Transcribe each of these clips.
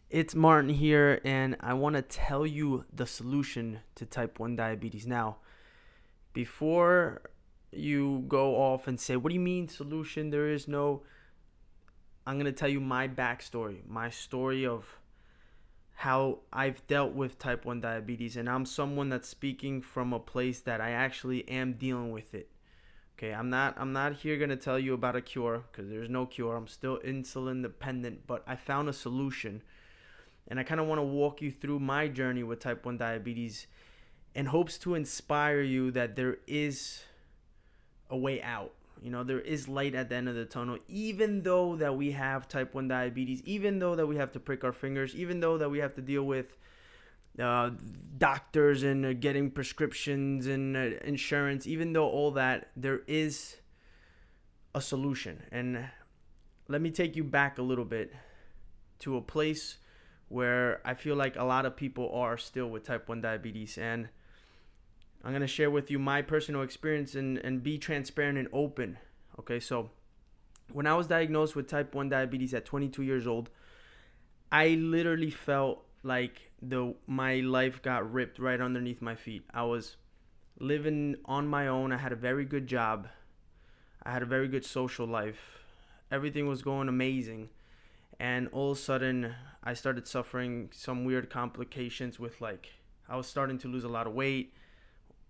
It's Martin here, and I want to tell you the solution to type 1 diabetes. Now, before you go off and say, "What do you mean solution? There is no," I'm going to tell you my backstory, my story of how I've dealt with type 1 diabetes. And I'm someone that's speaking from a place that I actually am dealing with it. Okay, I'm not here going to tell you about a cure because there's no cure. I'm still insulin dependent, but I found a solution, and I kind of want to walk you through my journey with type 1 diabetes in hopes to inspire you that there is a way out. There is light at the end of the tunnel, even though that we have type 1 diabetes, even though that we have to prick our fingers, even though that we have to deal with uh, doctors and getting prescriptions and insurance, even though all that, there is a solution. And let me take you back a little bit to a place where I feel like a lot of people are still with type 1 diabetes. And I'm going to share with you my personal experience and be transparent and open. Okay, so when I was diagnosed with type 1 diabetes at 22 years old, I literally felt like my life got ripped right underneath my feet. I was living on my own. I had a very good job. I had a very good social life. Everything was going amazing. And all of a sudden, I started suffering some weird complications with, like, I was starting to lose a lot of weight,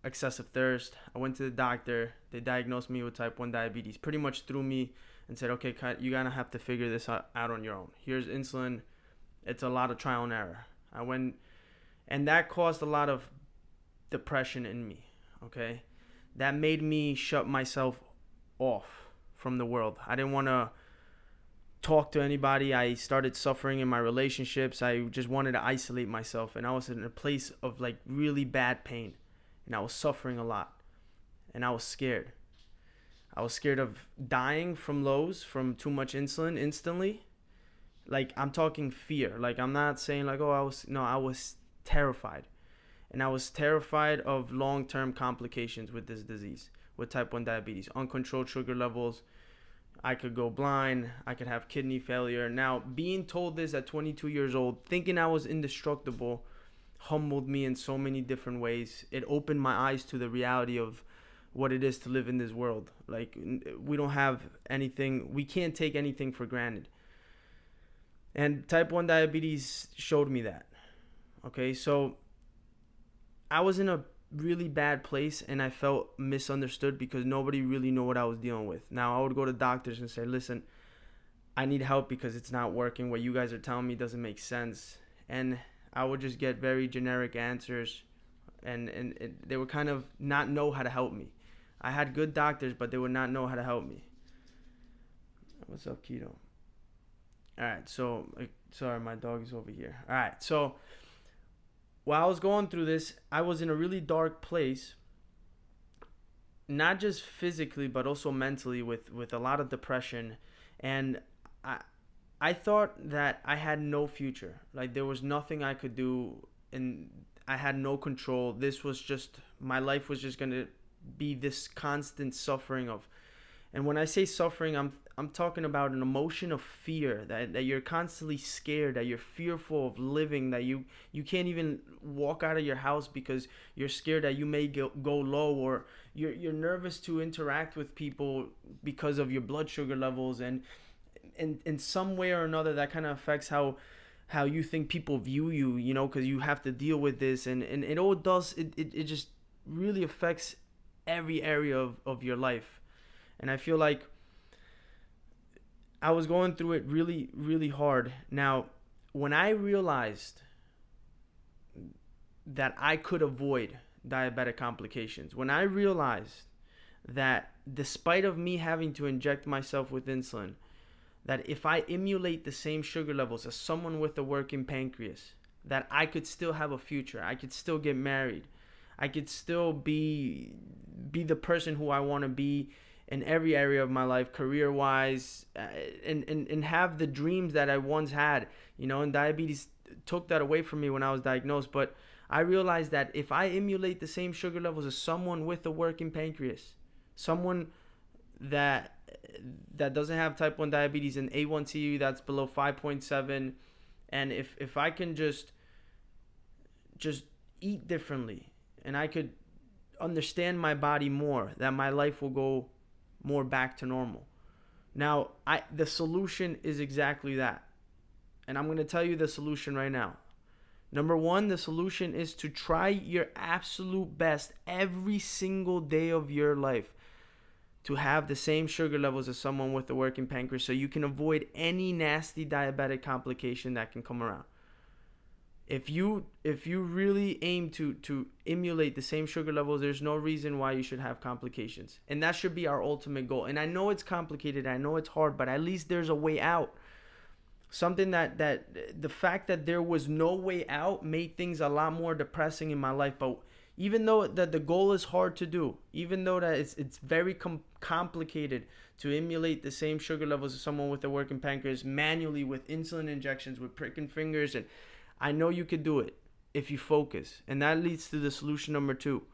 excessive thirst. I went to the doctor. They diagnosed me with type 1 diabetes. Pretty much threw me and said, "Okay, you're going to have to figure this out on your own. Here's insulin. It's a lot of trial and error." I went, and that caused a lot of depression in me, okay? That made me shut myself off from the world. I didn't want to talk to anybody. I started suffering in my relationships. I just wanted to isolate myself, and I was in a place of like really bad pain, and I was suffering a lot, and I was scared. I was scared of dying from lows, from too much insulin instantly. Like, I'm talking fear. Like, I'm not saying like, oh, I was terrified. And I was terrified of long-term complications with this disease, with type 1 diabetes, uncontrolled sugar levels. I could go blind. I could have kidney failure. Now, being told this at 22 years old, thinking I was indestructible, humbled me in so many different ways. It opened my eyes to the reality of what it is to live in this world. Like, we don't have anything, we can't take anything for granted. And type 1 diabetes showed me that. Okay, so I was in a really bad place, and I felt misunderstood because nobody really knew what I was dealing with. Now, I would go to doctors and say, "Listen, I need help because it's not working. What you guys are telling me doesn't make sense." And I would just get very generic answers, and they would kind of not know how to help me. I had good doctors, but they would not know how to help me. What's up, Keto? All right, so sorry, my dog is over here. All right, so while I was going through this, I was in a really dark place, not just physically but also mentally, with a lot of depression. And I I thought that I had no future. Like, there was nothing I could do, and I had no control. This was just, my life was just going to be this constant suffering of, and when I say suffering, I'm talking about an emotion of fear, that you're constantly scared, that you're fearful of living, that you can't even walk out of your house because you're scared that you may go low, or you're nervous to interact with people because of your blood sugar levels. And in some way or another, that kind of affects how you think people view you, because you have to deal with this. And it all does, it just really affects every area of your life. And I feel like I was going through it really, really hard. Now, when I realized that I could avoid diabetic complications, when I realized that despite of me having to inject myself with insulin, that if I emulate the same sugar levels as someone with a working pancreas, that I could still have a future. I could still get married. I could still be the person who I want to be in every area of my life, career wise, and have the dreams that I once had. And diabetes took that away from me when I was diagnosed. But I realized that if I emulate the same sugar levels as someone with a working pancreas, someone that doesn't have type 1 diabetes, and A1C that's below 5.7, And if I can just eat differently, and I could understand my body more, that my life will go more back to normal. Now, the solution is exactly that. And I'm going to tell you the solution right now. Number one, the solution is to try your absolute best every single day of your life to have the same sugar levels as someone with a working pancreas, so you can avoid any nasty diabetic complication that can come around. If you really aim to emulate the same sugar levels, there's no reason why you should have complications. And that should be our ultimate goal. And I know it's complicated, I know it's hard, but at least there's a way out. Something that the fact that there was no way out made things a lot more depressing in my life. But even though that the goal is hard to do, even though that it's very complicated to emulate the same sugar levels as someone with a working pancreas manually with insulin injections, with pricking fingers, and I know you could do it if you focus. And that leads to the solution number two.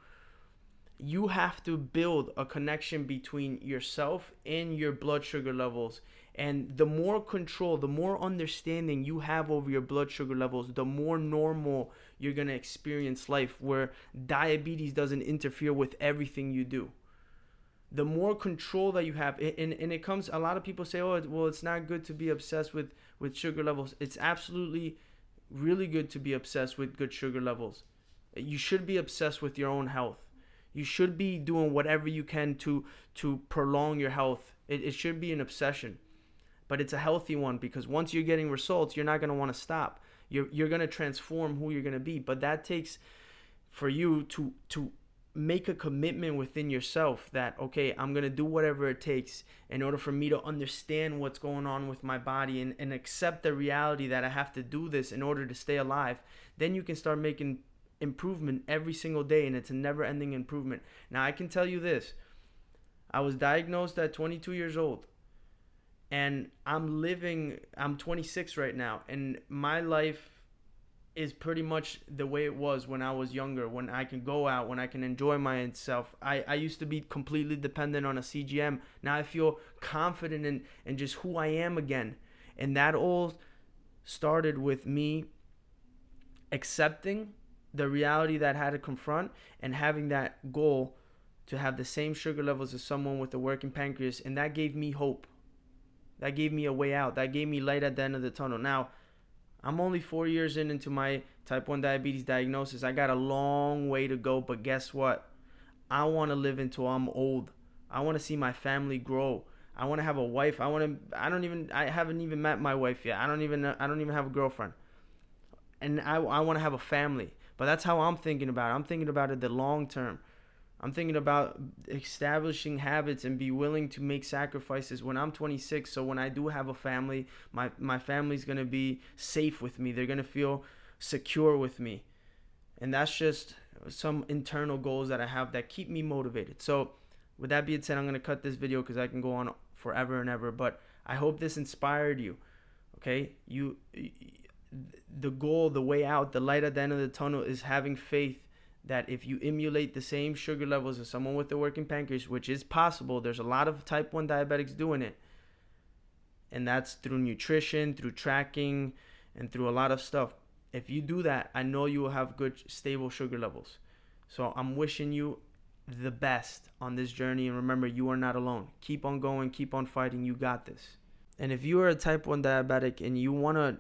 You have to build a connection between yourself and your blood sugar levels. And the more control, the more understanding you have over your blood sugar levels, the more normal you're going to experience life, where diabetes doesn't interfere with everything you do. The more control that you have, and it comes, a lot of people say, oh, well, it's not good to be obsessed with sugar levels. It's absolutely really good to be obsessed with good sugar levels. You should be obsessed with your own health. You should be doing whatever you can to prolong your health. It should be an obsession. But it's a healthy one, because once you're getting results, you're not going to want to stop. You're going to transform who you're going to be. But that takes for you to make a commitment within yourself that, okay, I'm going to do whatever it takes in order for me to understand what's going on with my body, and accept the reality that I have to do this in order to stay alive. Then you can start making improvement every single day, and it's a never-ending improvement. Now, I can tell you this. I was diagnosed at 22 years old. And I'm 26 right now, and my life is pretty much the way it was when I was younger, when I can go out, when I can enjoy myself. I used to be completely dependent on a CGM. Now I feel confident in just who I am again. And that all started with me accepting the reality that I had to confront, and having that goal to have the same sugar levels as someone with a working pancreas. And that gave me hope. That gave me a way out. That gave me light at the end of the tunnel. Now, I'm only 4 years into my type 1 diabetes diagnosis. I got a long way to go, but guess what? I want to live until I'm old. I want to see my family grow. I want to have a wife. I haven't even met my wife yet. I don't even have a girlfriend. And I want to have a family. But that's how I'm thinking about it. I'm thinking about it the long term. I'm thinking about establishing habits and be willing to make sacrifices when I'm 26. So when I do have a family, my family's going to be safe with me. They're going to feel secure with me. And that's just some internal goals that I have that keep me motivated. So with that being said, I'm going to cut this video because I can go on forever and ever. But I hope this inspired you. Okay? The goal, the way out, the light at the end of the tunnel is having faith that if you emulate the same sugar levels as someone with a working pancreas, which is possible, there's a lot of type 1 diabetics doing it. And that's through nutrition, through tracking, and through a lot of stuff. If you do that, I know you will have good, stable sugar levels. So I'm wishing you the best on this journey. And remember, you are not alone. Keep on going, keep on fighting. You got this. And if you are a type 1 diabetic and you want to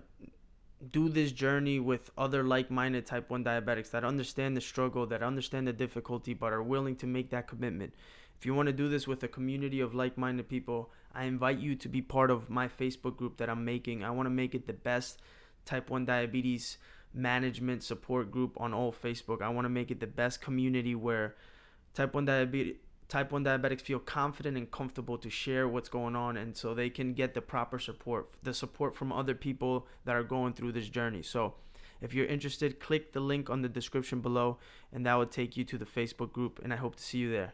do this journey with other like-minded type 1 diabetics that understand the struggle, that understand the difficulty, but are willing to make that commitment. If you want to do this with a community of like-minded people, I invite you to be part of my Facebook group that I'm making. I want to make it the best type 1 diabetes management support group on all Facebook. I want to make it the best community where type 1 diabetics feel confident and comfortable to share what's going on, and so they can get the proper support, the support from other people that are going through this journey. So if you're interested, click the link on the description below, and that will take you to the Facebook group, and I hope to see you there.